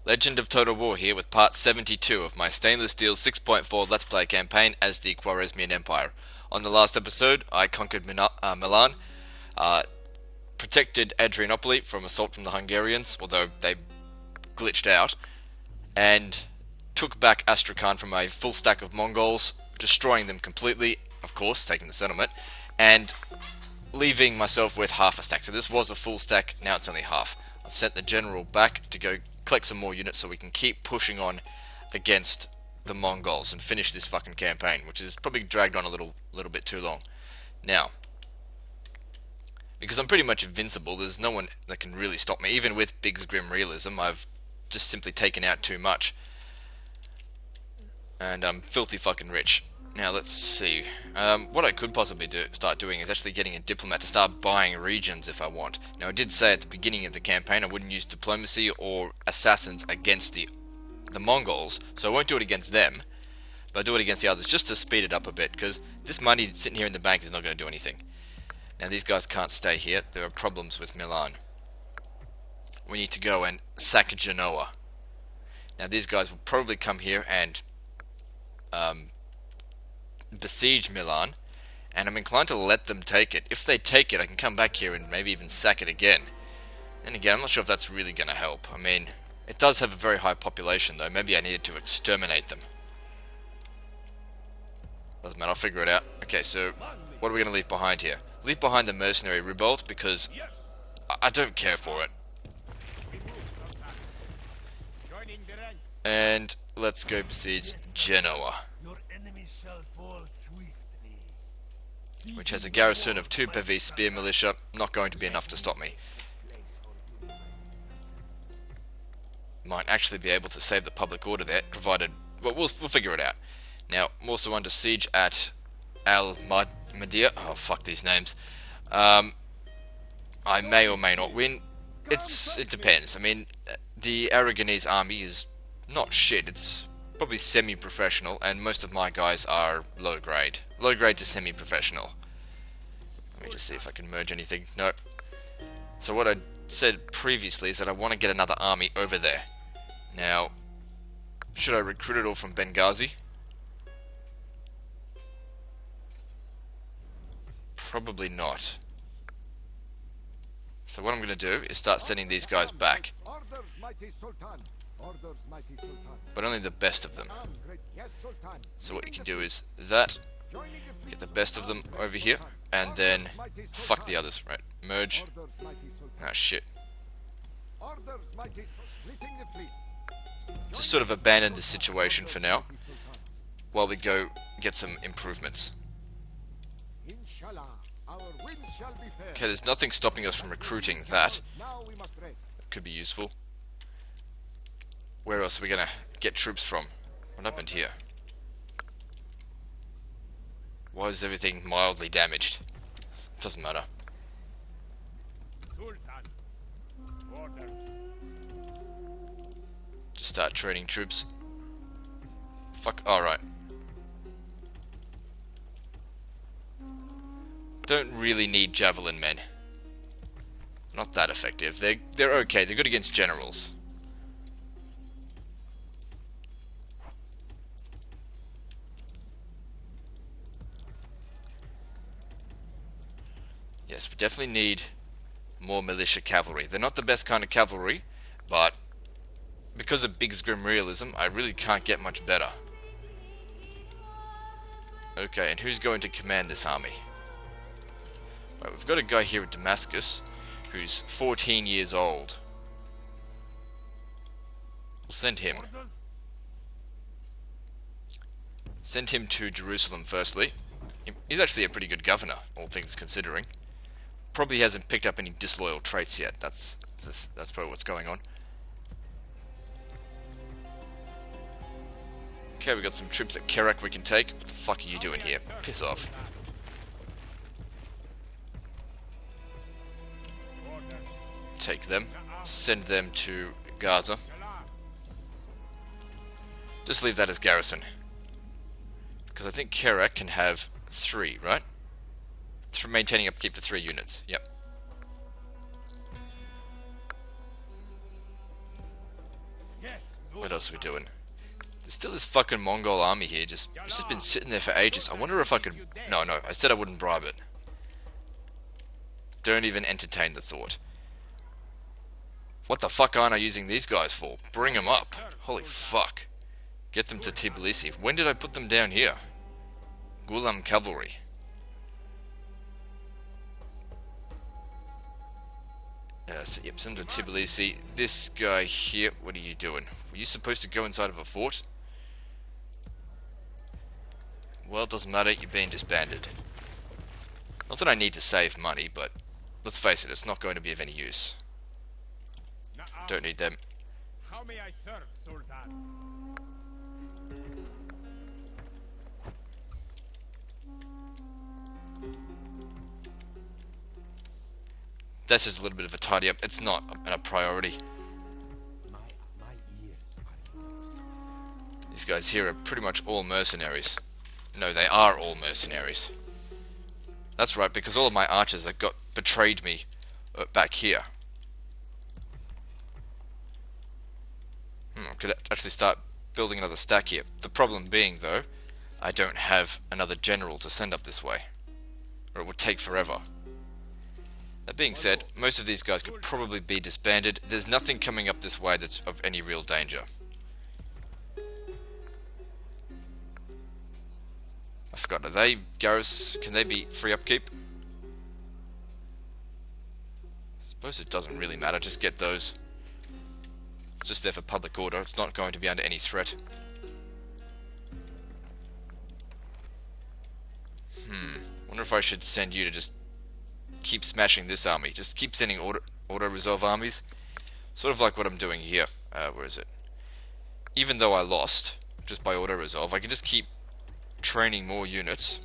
Legend of Total War here with part 72 of my stainless steel 6.4 Let's Play campaign as the Khwarezmian Empire. On the last episode, I conquered Milan, protected Adrianople from assault from the Hungarians, although they glitched out, and took back Astrakhan from a full stack of Mongols, destroying them completely, of course, taking the settlement, and leaving myself with half a stack. So this was a full stack, now it's only half. I've sent the general back to go collect some more units so we can keep pushing on against the Mongols and finish this fucking campaign, which has probably dragged on a little bit too long. Now, because I'm pretty much invincible, there's no one that can really stop me. Even with Big's Grim Realism, I've just simply taken out too much. And I'm filthy fucking rich. Now, let's see. What I could possibly start doing is actually getting a diplomat to start buying regions if I want. Now, I did say at the beginning of the campaign I wouldn't use diplomacy or assassins against the Mongols, so I won't do it against them, but I'll do it against the others just to speed it up a bit, because this money sitting here in the bank is not going to do anything. Now, these guys can't stay here. There are problems with Milan. We need to go and sack Genoa. Now, these guys will probably come here and besiege Milan, and I'm inclined to let them take it. If they take it, I can come back here and maybe even sack it again. And again, I'm not sure if that's really going to help. I mean, it does have a very high population, though. Maybe I needed to exterminate them. Doesn't matter, I'll figure it out. Okay, so what are we going to leave behind here? Leave behind the mercenary revolt, because I don't care for it. And let's go besiege Genoa, which has a garrison of 2 PV spear militia. Not going to be enough to stop me. Might actually be able to save the public order there, provided... Well, we'll figure it out. Now, I'm also under siege at Al-Madir. Oh, fuck these names. I may or may not win. It depends. I mean, the Aragonese army is not shit. It's probably semi-professional, and most of my guys are low grade. Low grade to semi-professional. Let me just see if I can merge anything. Nope. So what I said previously is that I want to get another army over there. Now, should I recruit it all from Benghazi? Probably not. So what I'm going to do is start sending these guys back. But only the best of them. So what you can do is that, get the best of them over here, and then fuck the others, right? Merge. Ah, shit. Just sort of abandon the situation for now, while we go get some improvements. Okay, there's nothing stopping us from recruiting that. That could be useful. Where else are we gonna get troops from? What happened here? Why is everything mildly damaged? Doesn't matter. Just start training troops. Fuck, alright. Don't really need javelin men. Not that effective. They're okay, they're good against generals. Yes, we definitely need more militia cavalry. They're not the best kind of cavalry, but because of Big's Grim Realism, I really can't get much better. Okay, and who's going to command this army? Right, we've got a guy here at Damascus who's 14 years old. We'll send him. Send him to Jerusalem firstly. He's actually a pretty good governor, all things considering. Probably hasn't picked up any disloyal traits yet. That's probably what's going on. Okay, we got some troops at Kerak we can take. What the fuck are you doing here? Piss off. Take them. Send them to Gaza. Just leave that as garrison. Because I think Kerak can have 3, right? Maintaining upkeep for 3 units. Yep. else are we doing? There's still this fucking Mongol army here, it's just been sitting there for ages. I wonder if I could... No, I said I wouldn't bribe it. Don't even entertain the thought. What the fuck aren't I using these guys for? Bring them up. Holy fuck. Get them to Tbilisi. When did I put them down here? Gulam Cavalry. Yep, send them to Tbilisi. This guy here, what are you doing? Were you supposed to go inside of a fort? Well, it doesn't matter, you're being disbanded. Not that I need to save money, but let's face it, it's not going to be of any use. Don't need them. How may I serve, Sultan? That's just a little bit of a tidy up. It's not a priority. These guys here are pretty much all mercenaries. No, they are all mercenaries. That's right, because all of my archers that got betrayed me back here. I could actually start building another stack here. The problem being, though, I don't have another general to send up this way. Or it would take forever. That being said, most of these guys could probably be disbanded. There's nothing coming up this way that's of any real danger. I forgot, are they Garrus? Can they be free upkeep? I suppose it doesn't really matter, just get those. It's just there for public order, it's not going to be under any threat. Wonder if I should send you to just keep smashing this army. Just keep sending auto-resolve armies. Sort of like what I'm doing here. Where is it? Even though I lost, just by auto-resolve, I can just keep training more units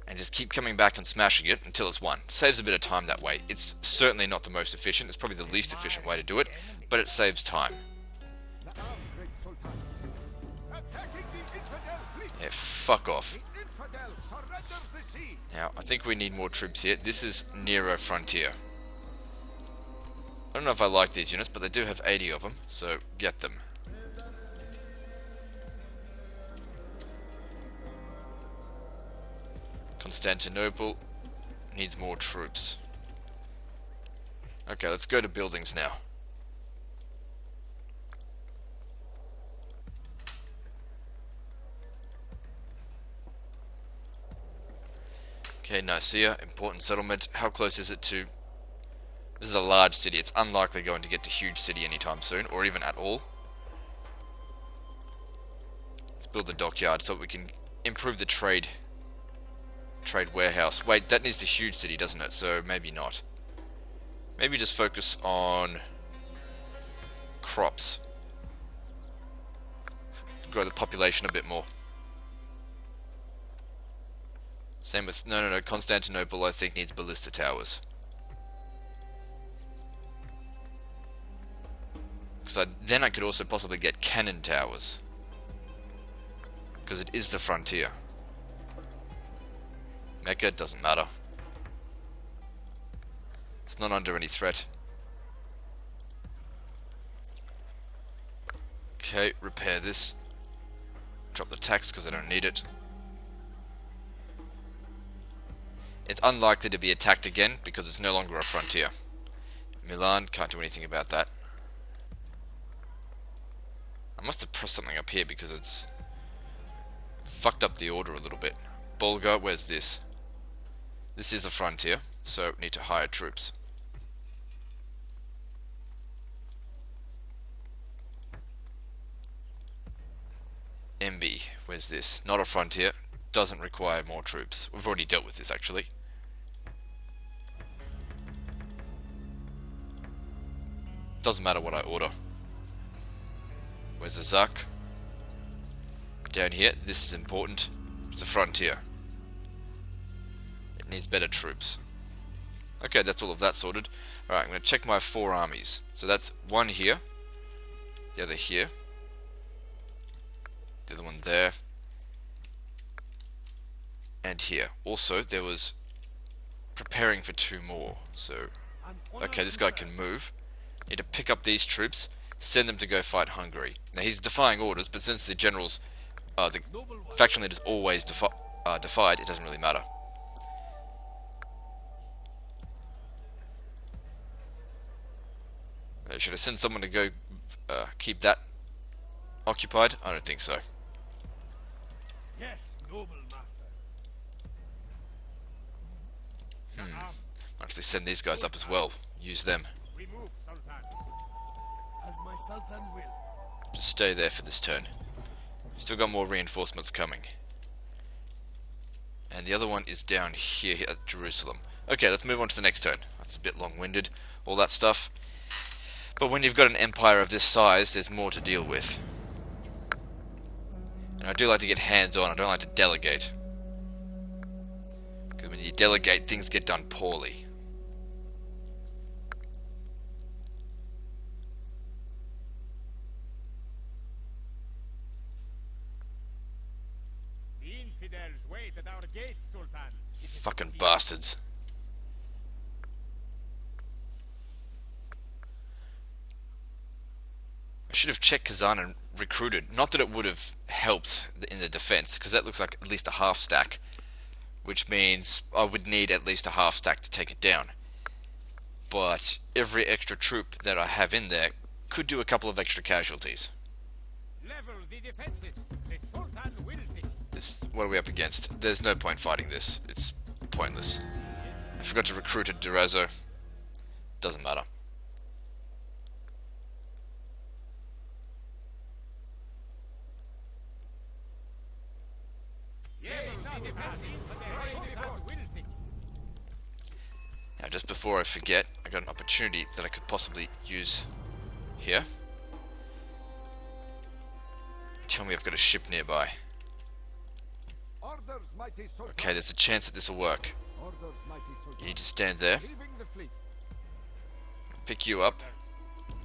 and just keep coming back and smashing it until it's won. Saves a bit of time that way. It's certainly not the most efficient, it's probably the least efficient way to do it, but it saves time. Yeah, fuck off. Now, I think we need more troops here. This is Nero Frontier. I don't know if I like these units, but they do have 80 of them, so get them. Constantinople needs more troops. Okay, let's go to buildings now. Okay, Nicaea, important settlement. How close is it to... This is a large city. It's unlikely going to get to huge city anytime soon, or even at all. Let's build the dockyard so we can improve the trade warehouse. Wait, that needs a huge city, doesn't it? So maybe not. Maybe just focus on crops. Grow the population a bit more. Same with... No. Constantinople, I think, needs ballista towers. Because then I could also possibly get cannon towers. Because it is the frontier. Mecca, doesn't matter. It's not under any threat. Okay, repair this. Drop the tax because I don't need it. It's unlikely to be attacked again because it's no longer a frontier. Milan, can't do anything about that. I must have pressed something up here because it's fucked up the order a little bit. Bulgar, where's this? This is a frontier, so need to hire troops. Emby, where's this? Not a frontier, doesn't require more troops. We've already dealt with this actually. Doesn't matter what I order. Where's the Zak? Down here, this is important. It's a frontier. It needs better troops. Okay, that's all of that sorted. Alright, I'm going to check my 4 armies. So that's one here, the other here, the other one there, and here. Also, there was preparing for 2 more. So, okay, this guy can move. Need to pick up these troops, send them to go fight Hungary. Now he's defying orders, but since the generals, the faction leaders always defied, it doesn't really matter. Should I send someone to go keep that occupied? I don't think so. Yes, noble master. Might actually send these guys up as well. Use them. We move, Sultan. As my Sultan wills. Just stay there for this turn. Still got more reinforcements coming. And the other one is down here at Jerusalem. Okay, let's move on to the next turn. That's a bit long-winded, all that stuff. But when you've got an empire of this size, there's more to deal with. And I do like to get hands-on, I don't like to delegate. Because when you delegate, things get done poorly. The infidels wait at our gates, Sultan. Fucking bastards. I should have checked Kazan and recruited. Not that it would have helped in the defense, because that looks like at least a half stack. Which means I would need at least a half stack to take it down. But every extra troop that I have in there could do a couple of extra casualties. Level the defenses. The Sultan wills it. What are we up against? There's no point fighting this. It's pointless. I forgot to recruit a Durazzo. Doesn't matter. Now, just before I forget, I got an opportunity that I could possibly use here. Tell me I've got a ship nearby. Okay, there's a chance that this will work. You need to stand there. Pick you up.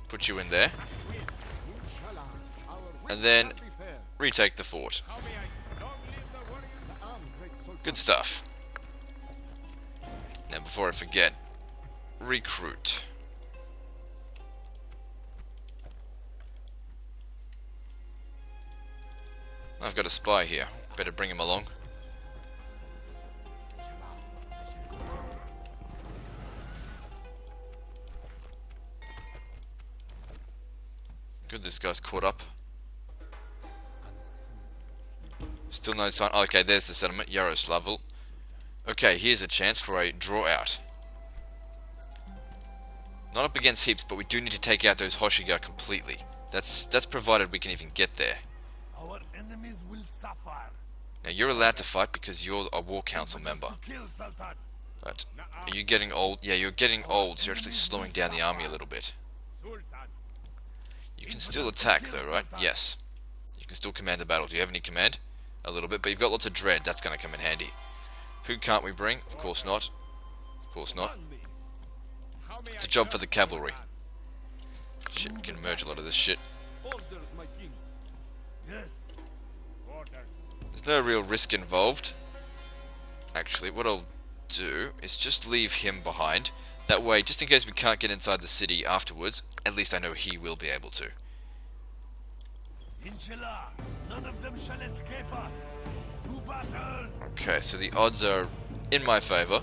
Put you in there. And then retake the fort. Good stuff. Now, before I forget, recruit. I've got a spy here. Better bring him along. Good, this guy's caught up. Still no sign. Okay, there's the settlement, Yaroslavl. Okay, here's a chance for a draw out. Not up against heaps, but we do need to take out those Hoshiga completely. That's provided we can even get there. Our enemies will suffer. Now you're allowed to fight because you're a war council member. But are you getting old? Yeah, you're getting old, so you're actually slowing down the army a little bit. You can still attack though, right? Yes. You can still command the battle. Do you have any command? A little bit, but you've got lots of dread. That's going to come in handy. Who can't we bring? Of course not. Of course not. It's a job for the cavalry. Shit, we can merge a lot of this shit. There's no real risk involved. Actually, what I'll do is just leave him behind. That way, just in case we can't get inside the city afterwards, at least I know he will be able to. Inshallah, none of them shall escape us. To battle. Okay, so the odds are in my favor.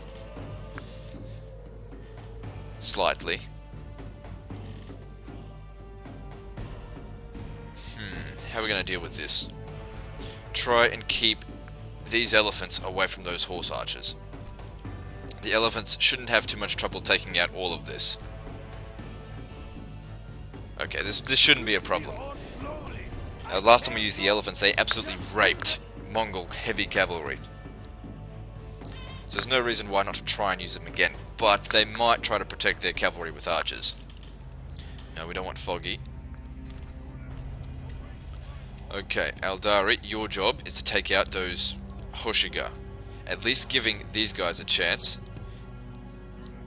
Slightly. How are we going to deal with this? Try and keep these elephants away from those horse archers. The elephants shouldn't have too much trouble taking out all of this. Okay, this shouldn't be a problem. Last time we used the elephants, they absolutely raped Mongol heavy cavalry. So there's no reason why not to try and use them again. But they might try to protect their cavalry with archers. No, we don't want Foggy. Okay, Aldari, your job is to take out those Hoshiga. At least giving these guys a chance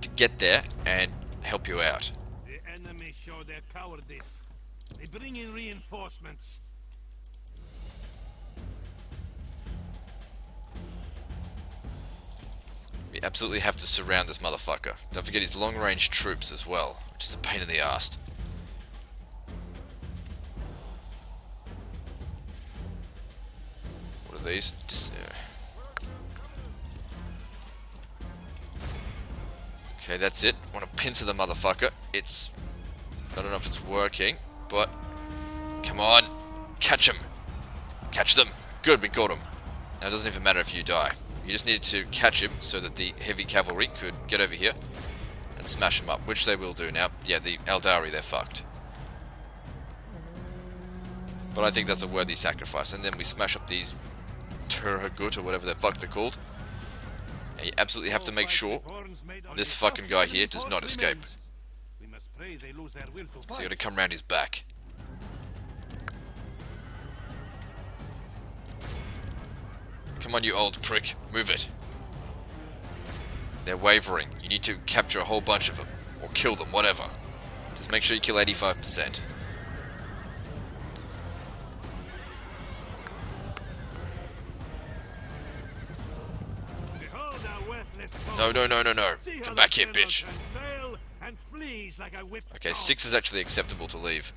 to get there and help you out. The enemy show their cowardice. They bring in reinforcements. We absolutely have to surround this motherfucker. Don't forget his long-range troops as well, which is a pain in the arse. these. Okay, that's it. Want to pincer the motherfucker. I don't know if it's working, but come on, catch him. Catch them. Good, we got him. Now it doesn't even matter if you die. You just needed to catch him so that the heavy cavalry could get over here and smash him up, which they will do now. Yeah, the Eldari, they're fucked. But I think that's a worthy sacrifice. And then we smash up these Turhagut or whatever the fuck they're called. And you absolutely have to make sure this fucking guy here does not escape. So you gotta come round his back. Come on, you old prick. Move it. They're wavering. You need to capture a whole bunch of them. Or kill them, whatever. Just make sure you kill 85%. No, no, no, no, no. Come back here, bitch. Okay, 6 is actually acceptable to leave.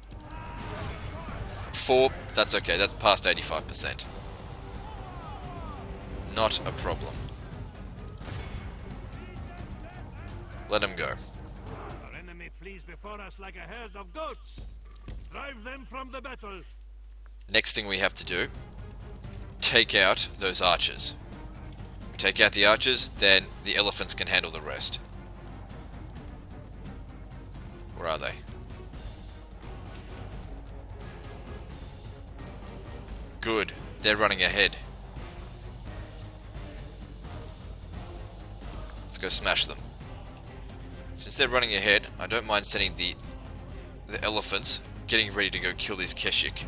4, that's okay. That's past 85%. Not a problem. Let him go. Our enemy flees before us like a herd of goats. Drive them from the battle. Next thing we have to do, take out those archers. Take out the archers, then the elephants can handle the rest. Where are they? Good. They're running ahead. Let's go smash them. Since they're running ahead, I don't mind sending the elephants getting ready to go kill these Keshik.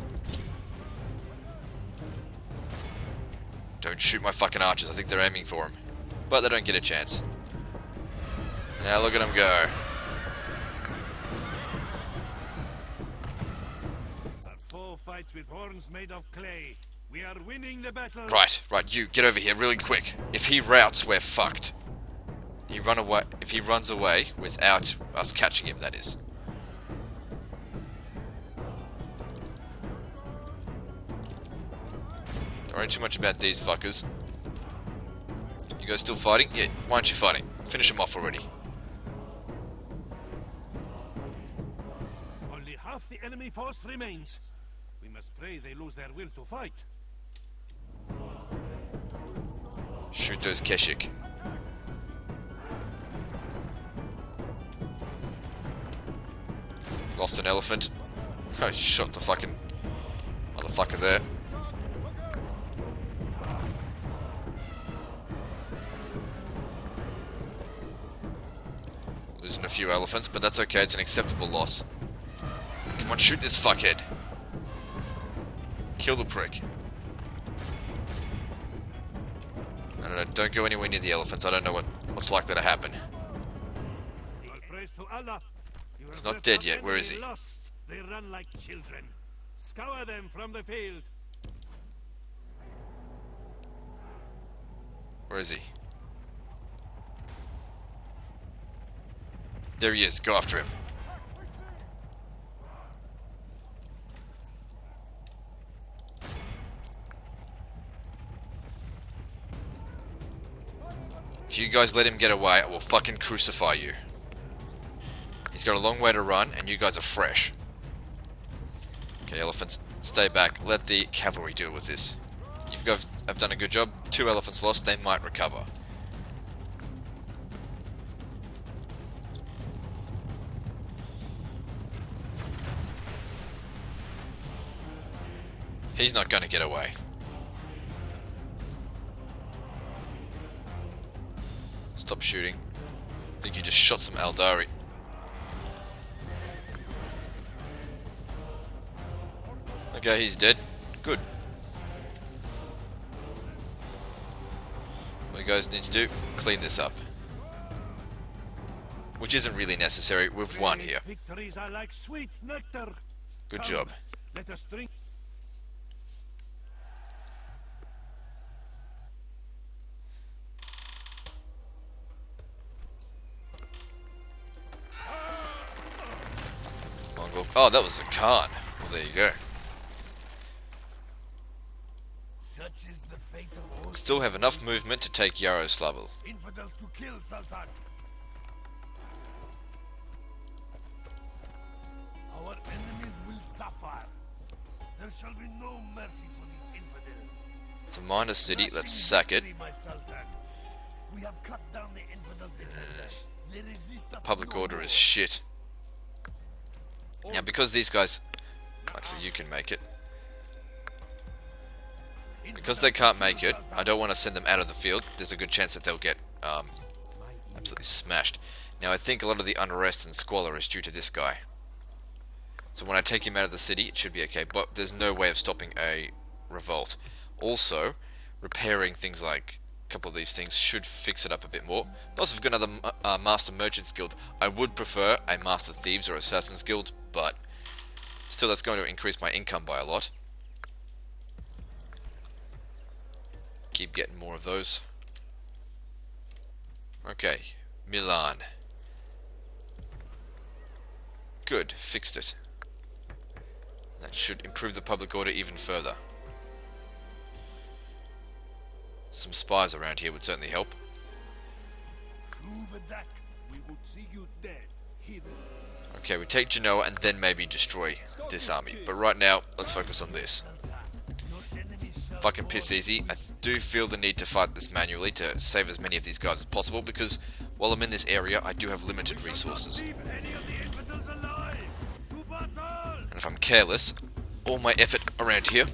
Don't shoot my fucking archers, I think they're aiming for him. But they don't get a chance. Now look at them go. Our foe fights with horns made of clay. We are winning the battle. Right, you, get over here really quick. If he routs, we're fucked. If he runs away without us catching him, that is. Don't worry too much about these fuckers. You guys still fighting? Yeah, why aren't you fighting? Finish him off already. Only half the enemy force remains. We must pray they lose their will to fight. Shoot those Keshik. Lost an elephant. I shot the fucking motherfucker there. Losing a few elephants, but that's okay, it's an acceptable loss. Come on, shoot this fuckhead. Kill the prick. No, don't go anywhere near the elephants, I don't know what's likely to happen. He's not dead yet, where is he? They run like children. Scour them from the field. Where is he? There he is, go after him. If you guys let him get away, I will fucking crucify you. He's got a long way to run, and you guys are fresh. Okay, elephants, stay back. Let the cavalry deal with this. You guys have done a good job. 2 elephants lost, they might recover. He's not going to get away. Stop shooting. I think you just shot some Eldari. Okay, he's dead. Good. What you guys need to do, clean this up. Which isn't really necessary, we've won here. Victories are like sweet nectar. Good job. Let us drink. Mongol. Oh, that was the Khan. Well, there you go. Such is the Still have enough movement to take Yaroslavl. Infidels to kill, Sultan. Our enemies will suffer. There shall be no mercy for these infidels. It's a minor city, let's sack it. My Sultan. We have cut down the infidels. They resist us Public no order more. is shit. Now, because these guys... Actually, you can make it. Because they can't make it, I don't want to send them out of the field. There's a good chance that they'll get absolutely smashed. Now, I think a lot of the unrest and squalor is due to this guy. So when I take him out of the city, it should be okay. But there's no way of stopping a revolt. Also, repairing things like a couple of these things should fix it up a bit more. Plus, we've got another Master Merchants Guild. I would prefer a Master Thieves or Assassins Guild, but still that's going to increase my income by a lot. Keep getting more of those. Okay, Milan. Good, fixed it. That should improve the public order even further. Some spies around here would certainly help. We would see you dead, hidden. Okay, we take Genoa and then maybe destroy this army. But right now, let's focus on this. Fucking piss easy. I do feel the need to fight this manually to save as many of these guys as possible, because while I'm in this area, I do have limited resources. And if I'm careless, all my effort around here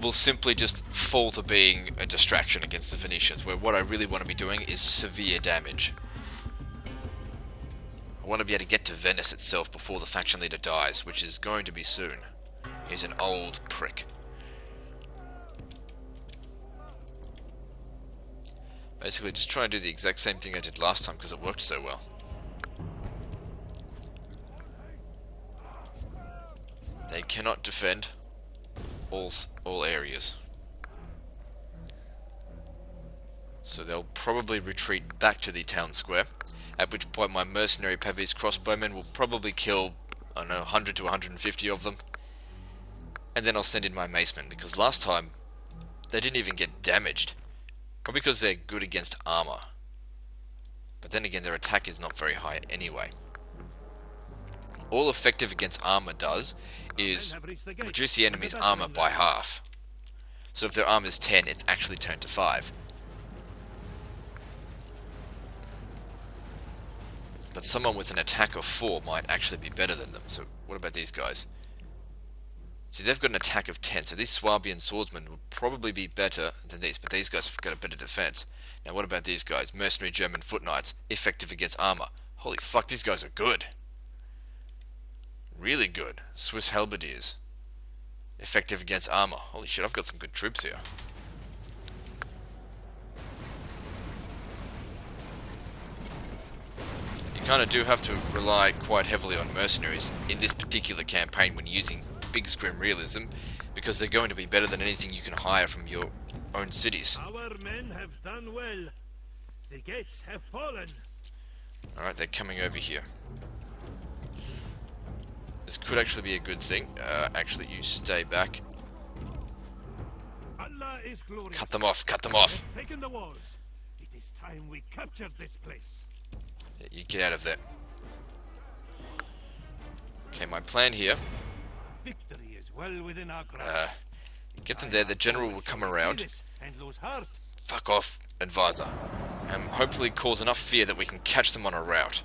will simply just fall to being a distraction against the Phoenicians, where what I really want to be doing is severe damage. I want to be able to get to Venice itself before the faction leader dies, which is going to be soon. He's an old prick. Basically, just try and do the exact same thing I did last time because it worked so well. They cannot defend all areas. So they'll probably retreat back to the town square, at which point my mercenary Pavese crossbowmen will probably kill, I don't know, 100 to 150 of them. And then I'll send in my macemen, because last time they didn't even get damaged. Probably because they're good against armor. But then again, their attack is not very high anyway. All effective against armor does is reduce the enemy's armor by half. So if their armor is 10, it's actually turned to 5. But someone with an attack of 4 might actually be better than them. So what about these guys? See, they've got an attack of 10, so these Swabian swordsmen will probably be better than these, but these guys have got a better defense. Now what about these guys? Mercenary German foot knights, effective against armor. Holy fuck, these guys are good. Really good. Swiss halberdiers, effective against armor. Holy shit, I've got some good troops here. You kind of do have to rely quite heavily on mercenaries in this particular campaign when using big scrim realism, because they're going to be better than anything you can hire from your own cities. Our men have done well. The gates have fallen. Alright, they're coming over here. This could actually be a good thing. Actually, you stay back. Allah is glorious. Cut them off, cut them off! We have taken the walls. It is time we captured this place. Yeah, you get out of there. Okay, my plan here. Victory is well within our grasp. Get them there, the general will come around. And lose heart. Fuck off, advisor. And hopefully cause enough fear that we can catch them on a route.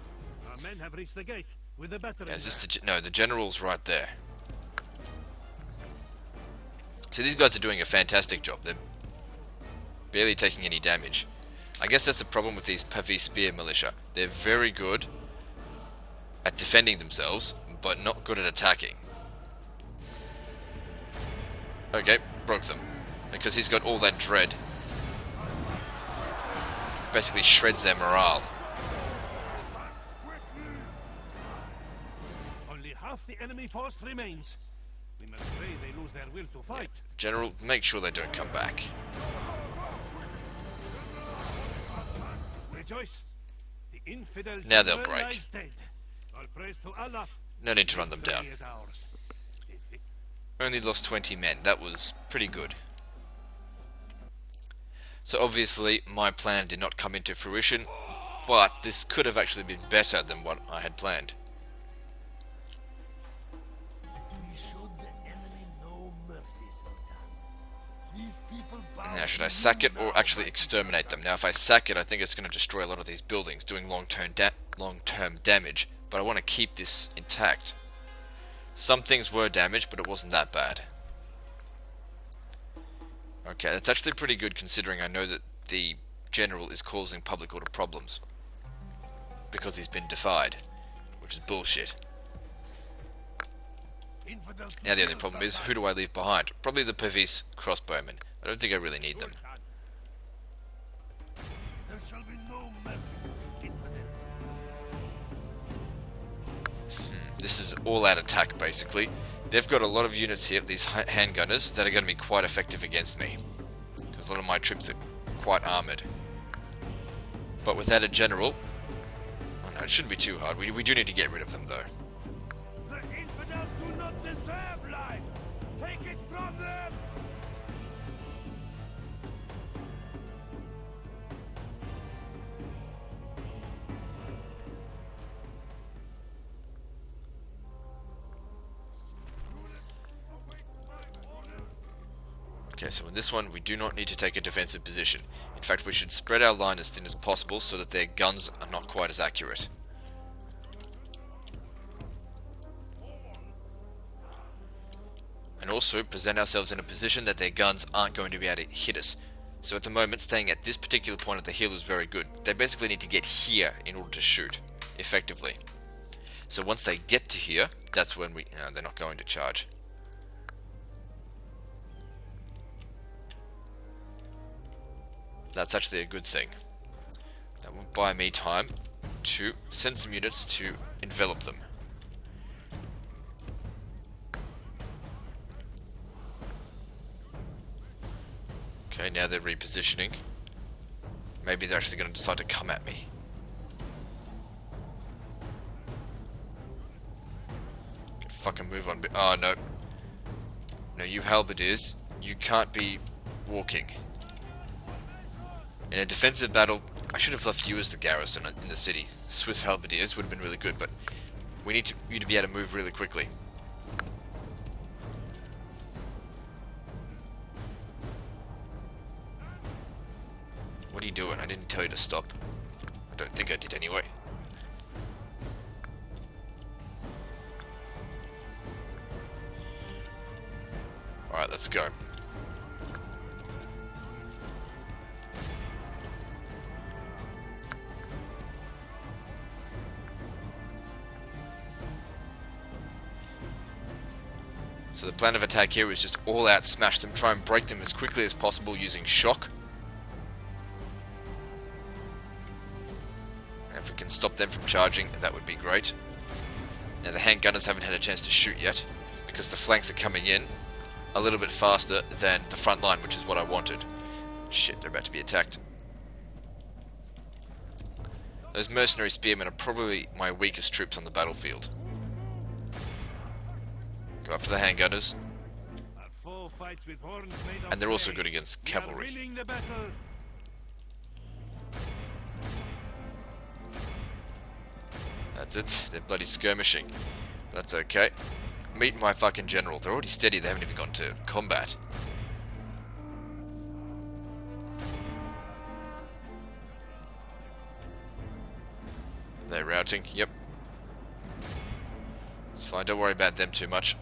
Our men have reached the gate with the battery. Yeah, is this the no, the general's right there. So these guys are doing a fantastic job. They're barely taking any damage. I guess that's the problem with these Pavese spear militia. They're very good at defending themselves, but not good at attacking. Okay, broke them. Because he's got all that dread. Basically shreds their morale. Only half the enemy force remains. We must pray they lose their will to fight. General, make sure they don't come back. Rejoice. The infidel Now they'll general break. lies dead. All praise to Allah. No need to run them down. Victory is ours. Only lost 20 men. That was pretty good. So obviously my plan did not come into fruition, but this could have actually been better than what I had planned. We showed the enemy no mercy, Sultan. These people bow Now, should I to sack you it or now, actually my exterminate them? Now, if I sack it, I think it's going to destroy a lot of these buildings, doing long-term damage, but I want to keep this intact. Some things were damaged, but it wasn't that bad. Okay, that's actually pretty good considering I know that the general is causing public order problems. Because he's been defied, which is bullshit. infidels to Now the only kill, problem is, Sultan. who do I leave behind? Probably the Pervis crossbowmen. I don't think I really need them. There shall be no mercy for infidels. This is all-out attack, basically. They've got a lot of units here, these handgunners, that are going to be quite effective against me. Because a lot of my troops are quite armoured. But without a general... Oh no, it shouldn't be too hard. We do need to get rid of them, though. The infidels do not deserve life. Take it from them. Okay, so in this one, we do not need to take a defensive position. In fact, we should spread our line as thin as possible so that their guns are not quite as accurate. And also, present ourselves in a position that their guns aren't going to be able to hit us. So at the moment, staying at this particular point of the hill is very good. They basically need to get here in order to shoot, effectively. So once they get to here, that's when we... No, they're not going to charge. That's actually a good thing. That will buy me time to send some units to envelop them. Okay, now they're repositioning. Maybe they're actually going to decide to come at me. Can fucking move on. Oh, no. No, you halberdiers, you can't be walking. In a defensive battle, I should have left you as the garrison in the city. Swiss halberdiers would have been really good, but we need you to be able to move really quickly. What are you doing? I didn't tell you to stop. I don't think I did anyway. Alright, let's go. So the plan of attack here is just all out smash them, try and break them as quickly as possible using shock. And if we can stop them from charging, that would be great. Now the handgunners haven't had a chance to shoot yet, because the flanks are coming in a little bit faster than the front line, which is what I wanted. Shit, they're about to be attacked. Those mercenary spearmen are probably my weakest troops on the battlefield. Go after the handgunners. Our foe fights with horns made of And they're also clay. good against We are cavalry. winning the battle. That's it. They're bloody skirmishing. That's okay. Meet my fucking general. They're already steady. They haven't even gone to combat. They're routing. Yep. It's fine. Don't worry about them too much.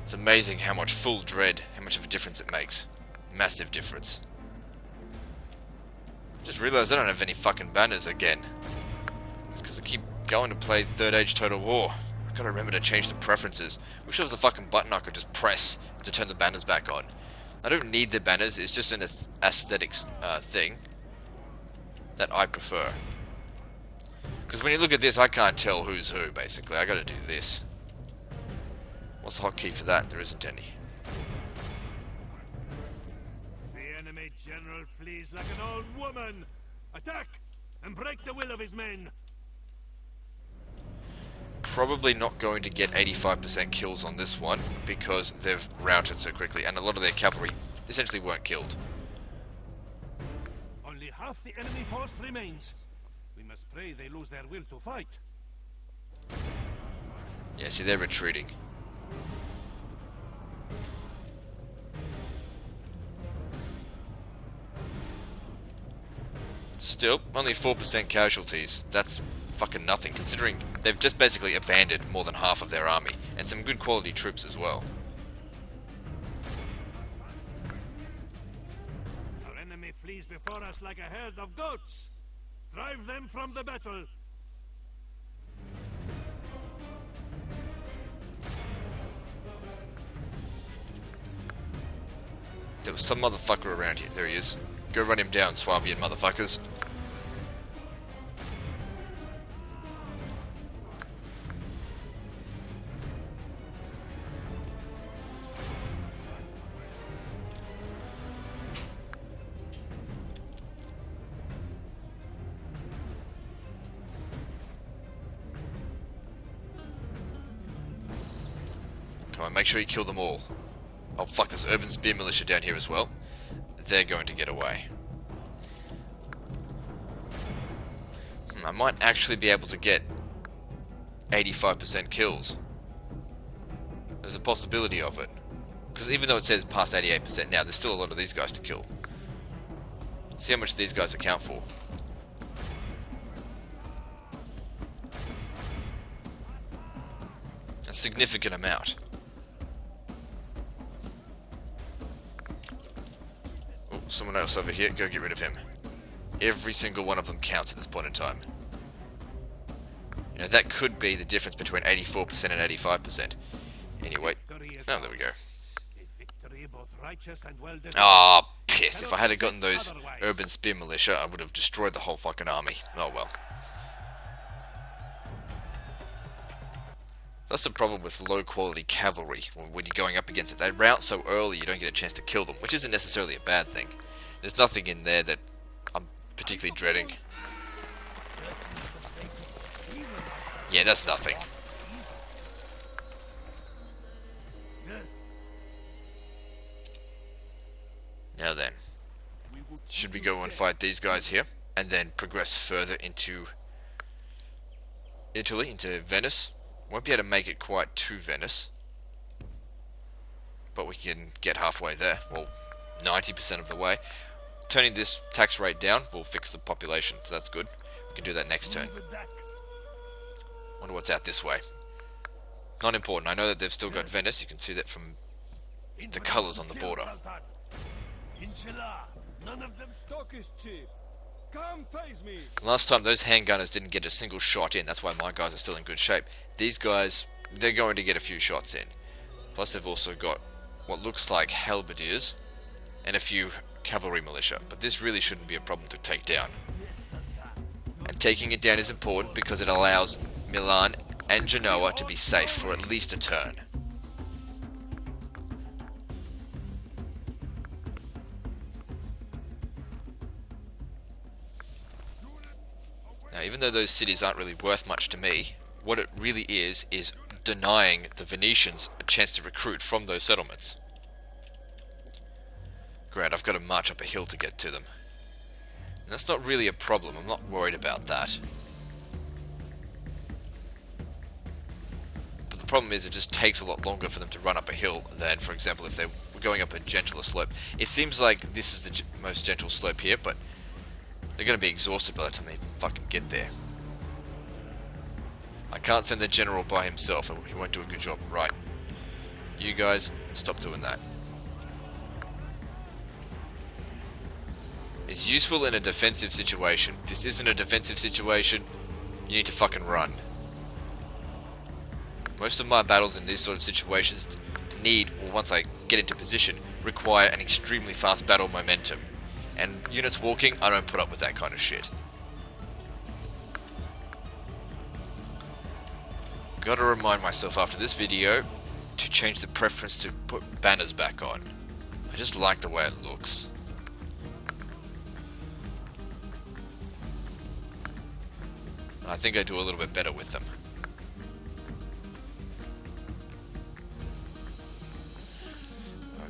It's amazing how much full dread, how much of a difference it makes. Massive difference. Just realised I don't have any fucking banners again. It's because I keep going to play Third Age Total War. I gotta remember to change the preferences. Wish there was a fucking button I could just press to turn the banners back on. I don't need the banners, it's just an aesthetics thing that I prefer. Because when you look at this, I can't tell who's who, basically. I gotta do this. What's the hotkey for that? There isn't any. The enemy general flees like an old woman. Attack and break the will of his men. Probably not going to get 85% kills on this one because they've routed so quickly, and a lot of their cavalry essentially weren't killed. Only half the enemy force remains. We must pray they lose their will to fight. Yeah, see, they're retreating. Still, only 4% casualties. That's fucking nothing, considering they've just basically abandoned more than half of their army, and some good quality troops as well. Our enemy flees before us like a herd of goats. Drive them from the battle. There was some motherfucker around here. There he is. Go run him down, Swabian motherfuckers. Come on, make sure you kill them all. Oh fuck, there's urban spear militia down here as well. They're going to get away. I might actually be able to get 85% kills. There's a possibility of it. Because even though it says past 88% now, there's still a lot of these guys to kill. See how much these guys account for. A significant amount. Oh, someone else over here, go get rid of him. Every single one of them counts at this point in time. You know, that could be the difference between 84% and 85%. Anyway, oh, there we go. Ah, oh, piss. If I had gotten those urban spear militia, I would have destroyed the whole fucking army. Oh well. That's the problem with low quality cavalry when you're going up against it. They rout so early you don't get a chance to kill them, which isn't necessarily a bad thing. There's nothing in there that I'm particularly dreading. Yeah, that's nothing. Now then, should we go and fight these guys here, and then progress further into Italy, into Venice? Won't be able to make it quite to Venice, but we can get halfway there. Well, 90% of the way. Turning this tax rate down will fix the population, so that's good. We can do that next turn. Wonder what's out this way. Not important. I know that they've still got Venice. You can see that from the colours on the border. None of them stock is cheap. Come face me. Last time those handgunners didn't get a single shot in. That's why my guys are still in good shape. These guys, they're going to get a few shots in. Plus they've also got what looks like halberdiers and a few cavalry militia. But this really shouldn't be a problem to take down. And taking it down is important because it allows Milan and Genoa to be safe for at least a turn. Now, even though those cities aren't really worth much to me, what it really is denying the Venetians a chance to recruit from those settlements. Great, I've got to march up a hill to get to them. And that's not really a problem, I'm not worried about that. But the problem is it just takes a lot longer for them to run up a hill than, for example, if they were going up a gentler slope. It seems like this is the most gentle slope here, but they're going to be exhausted by the time they fucking get there. I can't send the general by himself, he won't do a good job. Right. You guys, stop doing that. It's useful in a defensive situation. This isn't a defensive situation. You need to fucking run. Most of my battles in these sort of situations need, or once I get into position, require an extremely fast battle momentum. And units walking, I don't put up with that kind of shit. Gotta remind myself after this video to change the preference to put banners back on. I just like the way it looks. And I think I do a little bit better with them.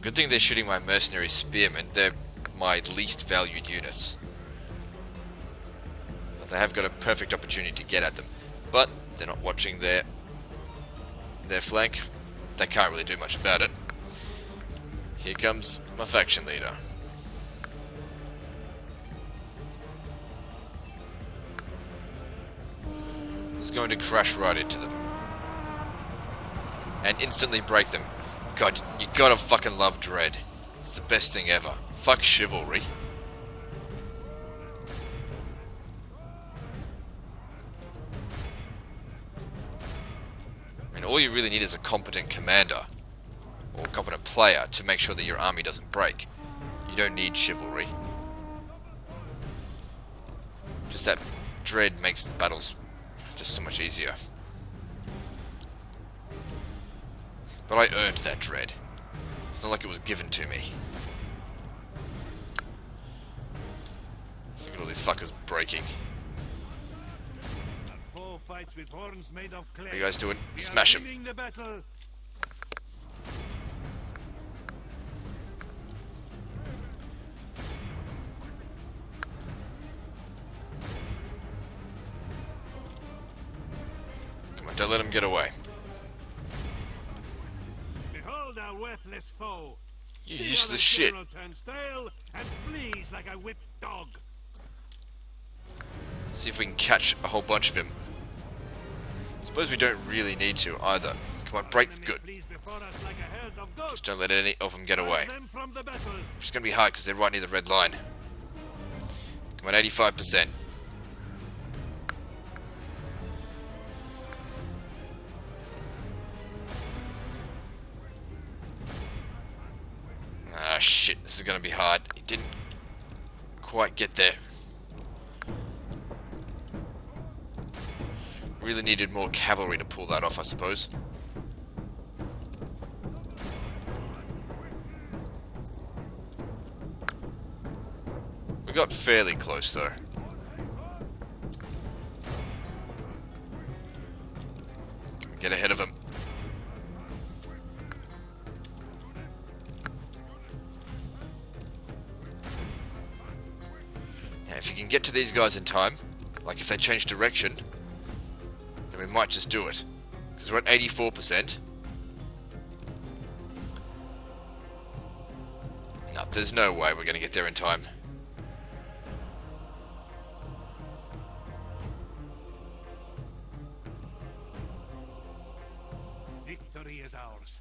Good thing they're shooting my mercenary spearmen. They're my least valued units. But they have got a perfect opportunity to get at them. But they're not watching their flank. They can't really do much about it. Here comes my faction leader. He's going to crash right into them. And instantly break them. God, you gotta fucking love dread. It's the best thing ever. Fuck chivalry. I mean, all you really need is a competent commander. Or competent player to make sure that your army doesn't break. You don't need chivalry. Just that dread makes the battles just so much easier. But I earned that dread. It's not like it was given to me. Look at all these fuckers breaking. What are you guys doing? Smash him. Come on, don't let him get away. Behold our worthless foe. You useless shit. Turns tail and flees like a whipped dog. See if we can catch a whole bunch of him. Suppose we don't really need to either. Come on, break. Good. Just don't let any of them get away. Which is going to be hard because they're right near the red line. Come on, 85%. Ah, shit. This is going to be hard. He didn't quite get there. Really needed more cavalry to pull that off, I suppose. We got fairly close, though. Get ahead of him. Now, if you can get to these guys in time, like if they change direction, then we might just do it. Because we're at 84%. No, there's no way we're going to get there in time. Victory is ours.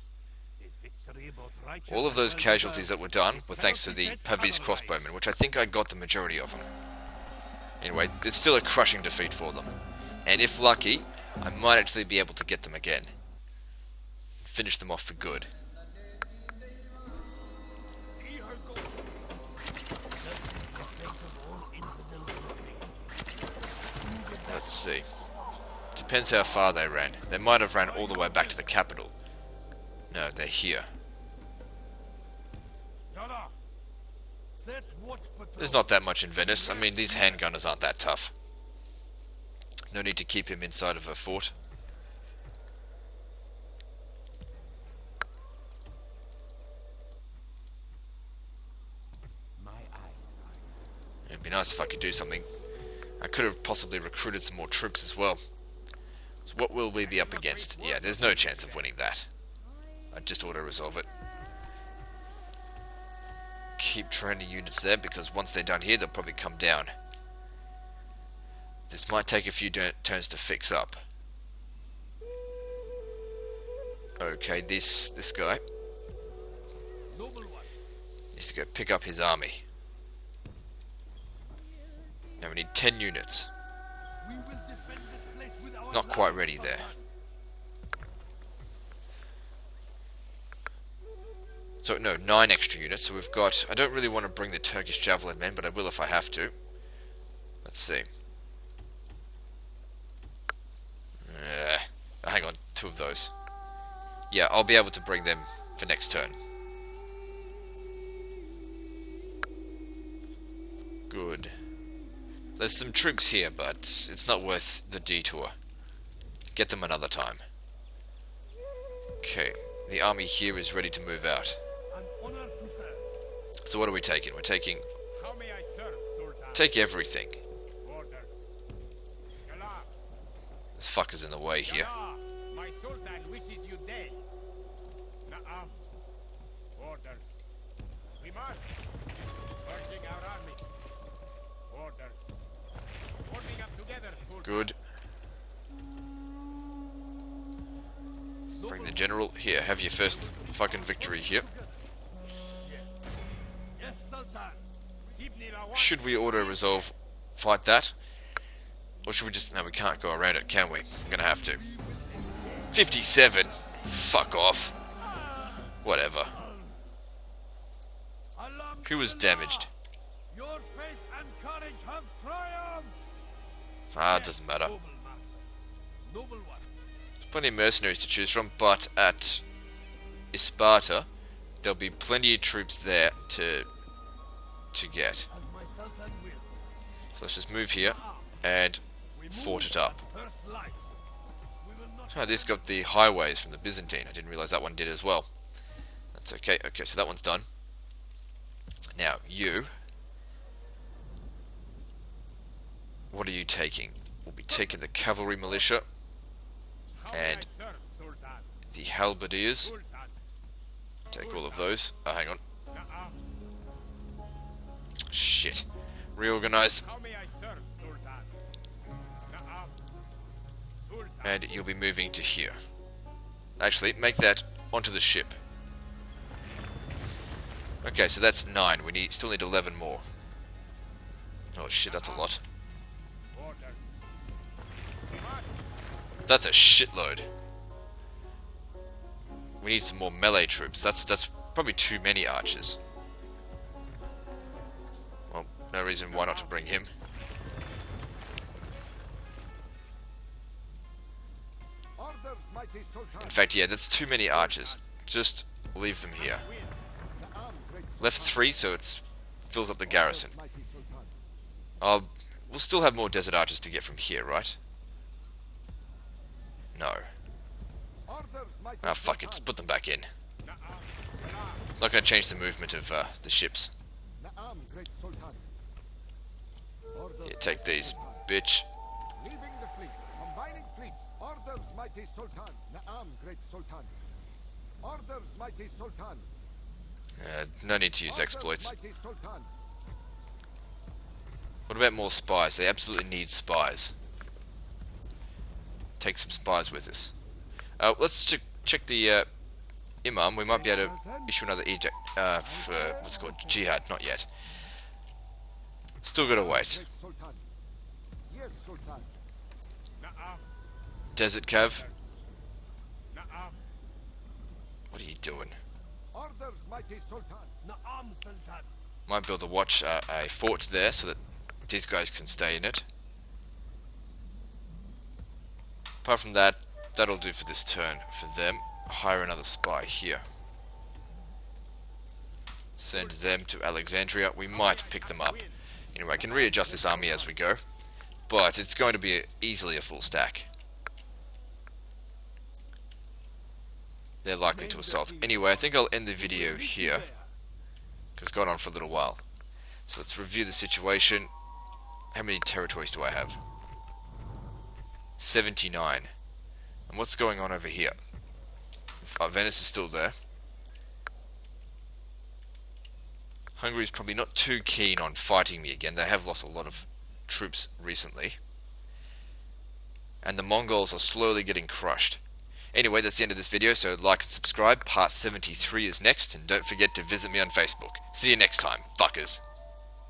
Victory both righteous. All of those casualties that were done were thanks to the Pavis crossbowmen, which I think I got the majority of them. Anyway, it's still a crushing defeat for them. And if lucky, I might actually be able to get them again. Finish them off for good. Let's see. Depends how far they ran. They might have ran all the way back to the capital. No, they're here. There's not that much in Venice. I mean, these handgunners aren't that tough. No need to keep him inside of a fort. It'd be nice if I could do something. I could have possibly recruited some more troops as well. So what will we be up against? Yeah, there's no chance of winning that. I'd just auto-resolve it. Keep training units there, because once they're done here, they'll probably come down. This might take a few turns to fix up. Okay, this guy needs to go pick up his army. Now we need 10 units. Not quite ready there. So, no, 9 extra units. So we've got... I don't really want to bring the Turkish Javelin men, but I will if I have to. Let's see. Hang on, 2 of those. Yeah, I'll be able to bring them for next turn. Good. There's some troops here, but it's not worth the detour. Get them another time. Okay, the army here is ready to move out. An So what are we taking? We're taking... How may I serve, Sultan? Take everything. Orders. Yalla. This fucker's in the way here. Yalla. My Sultan wishes you dead. Na'am. Orders. We march. Purging our armies. Orders. Holding up together, Sultan. Good. Bring the general. Here, have your first fucking victory here. Yes, Sultan. Sibni Lawan. Should we auto-resolve fight that? Or should we just... No, we can't go around it, can we? I'm gonna have to. 57! Fuck off. Whatever. Who was damaged? Your faith and courage have triumphed. Ah, it doesn't matter. Noble master. Noble one. There's plenty of mercenaries to choose from, but at Isparta, there'll be plenty of troops there to get. As my Sultan will. So let's just move here and fort it up. First light. We will not Oh, this got the highways from the Byzantine. I didn't realize that one did as well. That's okay. Okay, so that one's done. Now, you. What are you taking? We'll be taking the cavalry militia and serve, Sultan. the halberdiers. Sultan. Take all of those. Oh, hang on. Na'am. Shit. Reorganize. How may I serve, Sultan? Na'am. Sultan. And you'll be moving to here. Actually, make that onto the ship. Okay, so that's 9. We still need 11 more. Oh shit, that's a lot. Orders. We march. That's a shitload. We need some more melee troops. That's probably too many archers. Well, no reason why not to bring him. Orders, mighty Sultan. In fact, yeah, that's too many archers. Just leave them here. Na'am, great Left 3 so it fills up the garrison. mighty Sultan. We'll still have more desert archers to get from here, right? No. Orders, mighty Ah, fuck it, just put them back in. Na'am. Not gonna change the movement of the ships. Na'am, great Sultan. Orders, Here, take these, bitch. leaving the fleet, combining fleets. Orders, mighty Sultan. Na'am, great Sultan. Orders, mighty Sultan. No need to use exploits. Mighty Sultan. What about more spies? They absolutely need spies. Take some spies with us. Let's check the Imam. We might be able to issue another edict for what's it called jihad. Not yet. Still gotta wait. Great Sultan. Yes, Sultan. Na'am. Desert Cav, Na'am. what are you doing? Orders, mighty Sultan. Na'am, Sultan. Might build a fort there so that these guys can stay in it. Apart from that, that'll do for this turn. For them, hire another spy here. Send them to Alexandria. We might pick them up. Anyway, I can readjust this army as we go, but it's going to be easily a full stack. They're likely to assault. Anyway, I think I'll end the video here, because it's gone on for a little while. So let's review the situation. How many territories do I have? 79. And what's going on over here? Venice is still there. Hungary's probably not too keen on fighting me again. They have lost a lot of troops recently. And the Mongols are slowly getting crushed. Anyway, that's the end of this video, so like and subscribe. Part 73 is next, and don't forget to visit me on Facebook. See you next time, fuckers.